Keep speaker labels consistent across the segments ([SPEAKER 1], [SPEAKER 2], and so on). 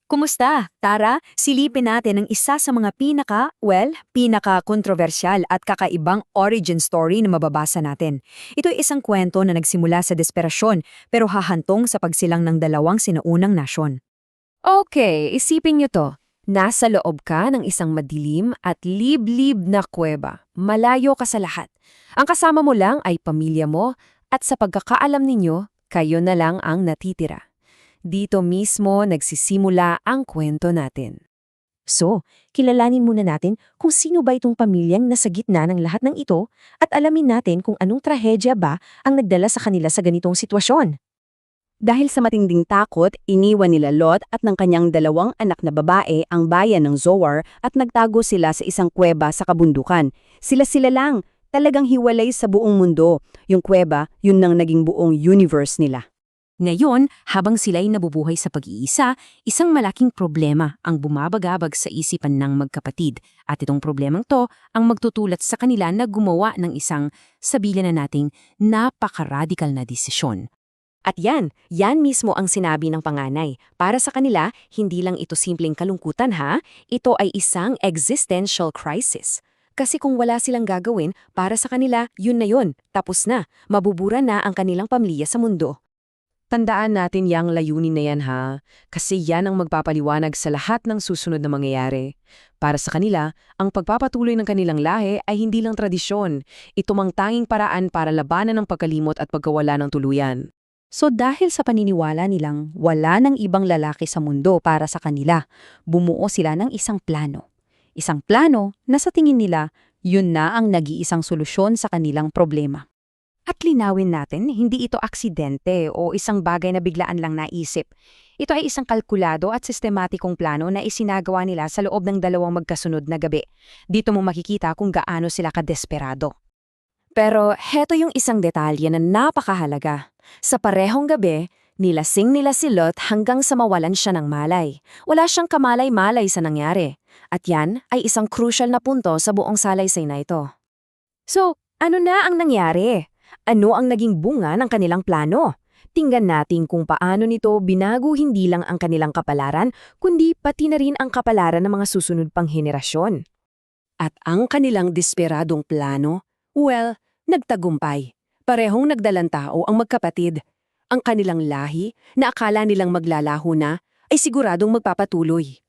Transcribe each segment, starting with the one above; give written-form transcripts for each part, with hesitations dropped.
[SPEAKER 1] Kumusta? Tara, silipin natin ang isa sa mga pinaka-kontrobersyal at kakaibang origin story na mababasa natin. Ito ay isang kwento na nagsimula sa desperasyon pero hahantong sa pagsilang ng dalawang sinaunang nasyon.
[SPEAKER 2] Okay, isipin niyo to. Nasa loob ka ng isang madilim at liblib na kuweba. Malayo ka sa lahat. Ang kasama mo lang ay pamilya mo at sa pagkakaalam ninyo, kayo na lang ang natitira. Dito mismo nagsisimula ang kwento natin.
[SPEAKER 3] So, kilalanin muna natin kung sino ba itong pamilyang nasa gitna ng lahat ng ito at alamin natin kung anong trahedya ba ang nagdala sa kanila sa ganitong sitwasyon.
[SPEAKER 4] Dahil sa matinding takot, iniwan nila Lot at ng kanyang dalawang anak na babae ang bayan ng Zoar at nagtago sila sa isang kuweba sa kabundukan. Sila-sila lang, talagang hiwalay sa buong mundo. Yung kuweba, yun nang naging buong universe nila.
[SPEAKER 5] Ngayon, habang sila'y nabubuhay sa pag-iisa, isang malaking problema ang bumabagabag sa isipan ng magkapatid. At itong problemang to ang magtutulot sa kanila na gumawa ng isang, sabihin na nating, napaka-radical na desisyon.
[SPEAKER 3] At yan mismo ang sinabi ng panganay. Para sa kanila, hindi lang ito simpleng kalungkutan ha, ito ay isang existential crisis. Kasi kung wala silang gagawin, para sa kanila, yun na yun, tapos na, mabubura na ang kanilang pamilya sa mundo.
[SPEAKER 2] Tandaan natin yang layunin na yan ha, kasi yan ang magpapaliwanag sa lahat ng susunod na mangyayari. Para sa kanila, ang pagpapatuloy ng kanilang lahi ay hindi lang tradisyon, ito mang tanging paraan para labanan ng pagkalimot at pagkawala ng tuluyan.
[SPEAKER 3] So dahil sa paniniwala nilang wala ng ibang lalaki sa mundo para sa kanila, bumuo sila ng isang plano. Isang plano na sa tingin nila, yun na ang nag-iisang solusyon sa kanilang problema.
[SPEAKER 1] At linawin natin, hindi ito aksidente o isang bagay na biglaan lang naisip. Ito ay isang kalkulado at sistematikong plano na isinagawa nila sa loob ng dalawang magkasunod na gabi. Dito mo makikita kung gaano sila kadesperado.
[SPEAKER 3] Pero heto yung isang detalye na napakahalaga. Sa parehong gabi, nilasing nila si Lot hanggang sa mawalan siya ng malay. Wala siyang kamalay-malay sa nangyari. At yan ay isang crucial na punto sa buong salaysay na ito. So, ano na ang nangyari? Ano ang naging bunga ng kanilang plano? Tingnan natin kung paano nito binago hindi lang ang kanilang kapalaran, kundi pati na rin ang kapalaran ng mga susunod pang henerasyon.
[SPEAKER 4] At ang kanilang desperadong plano, nagtagumpay. Parehong nagdalang tao ang magkapatid. Ang kanilang lahi, na akala nilang maglalaho na, ay siguradong magpapatuloy.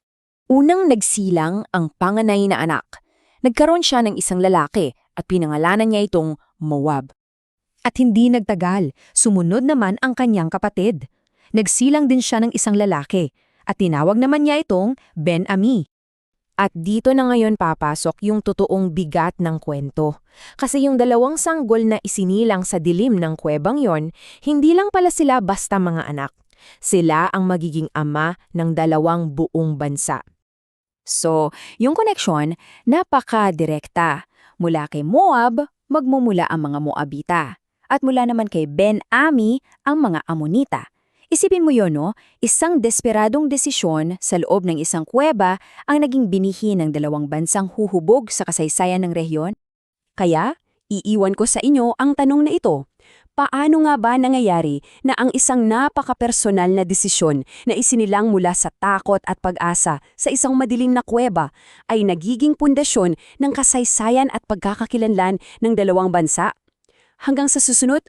[SPEAKER 3] Unang nagsilang ang panganay na anak. Nagkaroon siya ng isang lalaki at pinangalanan niya itong Moab.
[SPEAKER 1] At hindi nagtagal, sumunod naman ang kanyang kapatid. Nagsilang din siya ng isang lalaki at tinawag naman niya itong Ben-Ami.
[SPEAKER 2] At dito na ngayon papasok yung totoong bigat ng kwento. Kasi yung dalawang sanggol na isinilang sa dilim ng kuwebang yon, hindi lang pala sila basta mga anak. Sila ang magiging ama ng dalawang buong bansa.
[SPEAKER 1] So, yung koneksyon, napaka-direkta. Mula kay Moab, magmumula ang mga Moabita. At mula naman kay Ben-Ami, ang mga Amonita. Isipin mo yun, no? Isang desperadong desisyon sa loob ng isang kuweba ang naging binihi ng dalawang bansang huhubog sa kasaysayan ng rehiyon.
[SPEAKER 4] Kaya, iiwan ko sa inyo ang tanong na ito. Paano nga ba nangyayari na ang isang napaka-personal na desisyon na isinilang mula sa takot at pag-asa sa isang madilim na kuweba ay nagiging pundasyon ng kasaysayan at pagkakakilanlan ng dalawang bansa? Hanggang sa susunod,